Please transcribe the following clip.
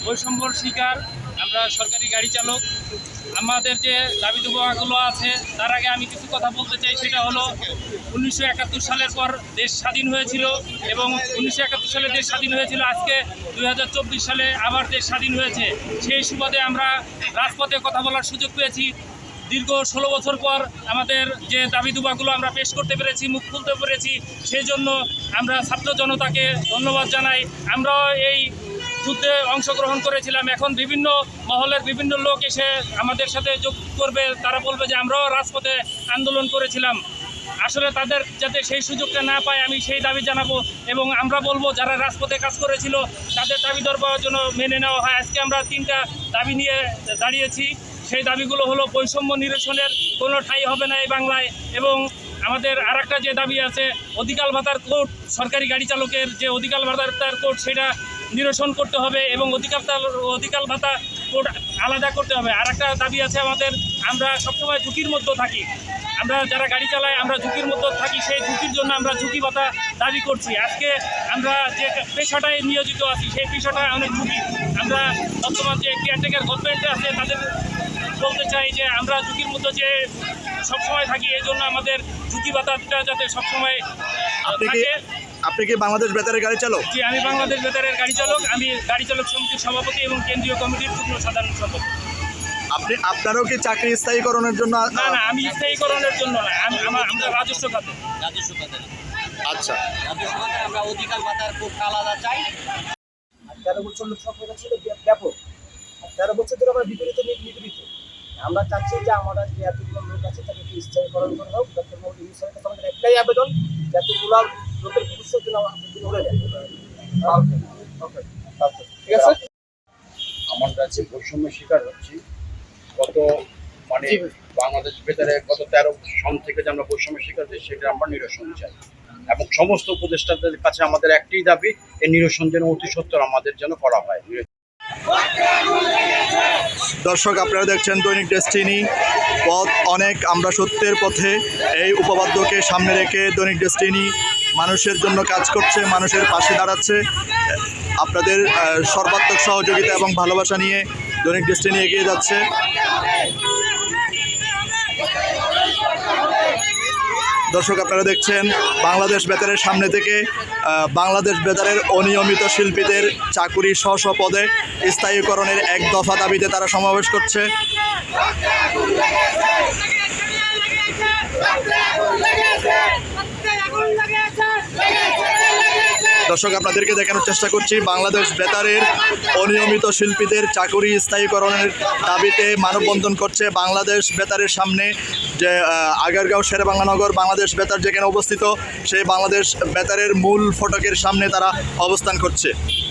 বৈষম্যর শিকার আমরা সরকারি গাড়ি চালক। আমাদের যে দাবি দাওয়াগুলো আছে তার আগে আমি কিছু কথা বলতে চাই। সেটা হলো 1971 সালের পর দেশ স্বাধীন হয়েছিল এবং 1971 সালে দেশ স্বাধীন হয়েছিল। আজকে 2024 সালে আবার দেশ স্বাধীন হয়েছে। সেই সুবাদে আমরা রাজপথে কথা বলার সুযোগ পেয়েছি। দীর্ঘ 16 বছর পর আমাদের যে দাবি দাওয়াগুলো আমরা পেশ করতে পেরেছি, মুখ খুলতে পেরেছি, সেই জন্য আমরা ছাত্র জনতাকে ধন্যবাদ জানাই। আমরাও এই যুদ্ধে অংশগ্রহণ করেছিলাম। এখন বিভিন্ন মহলের বিভিন্ন লোক এসে আমাদের সাথে যোগ করবে, তারা বলবে যে আমরাও রাজপথে আন্দোলন করেছিলাম। আসলে তাদের যাতে সেই সুযোগটা না পায় আমি সেই দাবি জানাবো এবং আমরা বলবো যারা রাজপথে কাজ করেছিল তাদের দাবি দরবার জন্য মেনে নেওয়া হয়। আজকে আমরা 3টা দাবি নিয়ে দাঁড়িয়েছি। সেই দাবিগুলো হলো বৈষম্য নিরসনের কোনো ঠাঁই হবে না এই বাংলায়, এবং আমাদের আরেকটা যে দাবি আছে অধিকার ভাতার কোড, সরকারি গাড়ি চালকের যে অধিকার ভাতার কোড সেটা নিরসন করতে হবে এবং অধিকার ভাতা কোড আলাদা করতে হবে। আরেকটা দাবি আছে আমাদের, আমরা সবসময় ঝুঁকির মধ্যে থাকি। আমরা যারা গাড়ি চালাই আমরা ঝুঁকির মধ্যে থাকি, সেই ঝুঁকির জন্য আমরা ঝুঁকি ভাতা দাবি করছি। আজকে আমরা যে পেশাটায় নিয়োজিত আছি সেই পেশাটা অনেক ঝুঁকি। আমরা বর্তমান যে কেয়ারটেকার গভর্নমেন্টে আছে তাদের বলতে চাই যে আমরা ঝুঁকির মধ্যে যে সবসময় থাকি, এই জন্য আমাদের ঝুঁকি ভাতাটা যাতে সবসময় থাকে। আপনি কি বাংলাদেশ বেতারের গাড়ি চালক? জি, আমি বাংলাদেশ বেতারের গাড়ি চালক। আমি গাড়ি চালক সমিতির সভাপতি এবং কেন্দ্রীয় কমিটির যুগ্ম সাধারণ সম্পাদক। আপনারও কি চাকরি স্থায়ীকরণের জন্য? না, আমি স্থায়ীকরণের জন্য না, আমরা রাজস্ব খাতে। আচ্ছা, রাজস্ব খাতে আমরা অধিকার ভাতার কোড আলাদা চাই। 13 বছর লোক সংখ্যা ছিল ব্যাপক, আর 13 বছর ধরে আমরা নিপীড়িত। আমরা চাচ্ছি যে আমরা যে এতগুলো লোক আছে তাদেরকে স্থায়ীকরণ করা হোক। ডক্টর মোহাম্মদ ইউনূস স্যারের কাছে আমাদের একটাই আবেদন, এতগুলো লোকের ভবিষ্যৎ যেন ধরে যায়। ঠিক আছে, আমার কাছে বৈষম্য শিকার হচ্ছি গত বাংলাদেশ বেতারে গত 13 সন থেকে যে আমরা বৈষম্য শিকার হচ্ছি সেটা আমরা নিরসন চাই এবং সমস্ত উপদেষ্টাদের কাছে আমাদের একটাই দাবি, এই নিরসন যেন অতি সত্বর আমাদের যেন করা হয়। দর্শক আপনারা দেখছেন দৈনিক ডেস্টিনি, পথ অনেক, আমরা সত্যের পথে। এই উপপাদ্যকে সামনে রেখে দৈনিক ডেস্টিনি মানুষের জন্য কাজ করছে, মানুষের পাশে দাঁড়াচ্ছে। আপনাদের সর্বাত্মক সহযোগিতা এবং ভালোবাসা নিয়ে দৈনিক ডেস্টিনি এগিয়ে যাচ্ছে। দর্শক আপনারা দেখছেন বাংলাদেশ বেতারের সামনে থেকে বাংলাদেশ বেতারের অনিয়মিত শিল্পীদের চাকুরি স্ব পদে স্থায়ীকরণের এক দফা দাবিতে তারা সমাবেশ করছে। দর্শক আপনাদেরকে দেখানোর চেষ্টা করছি বাংলাদেশ বেতারের অনিয়মিত শিল্পীদের চাকুরি স্থায়ীকরণের দাবিতে মানববন্ধন করছে বাংলাদেশ বেতারের সামনে, যে আগারগাঁও শেরেবাংলানগর বাংলাদেশ বেতার যেখানে অবস্থিত সেই বাংলাদেশ বেতারের মূল ফটকের সামনে তারা অবস্থান করছে।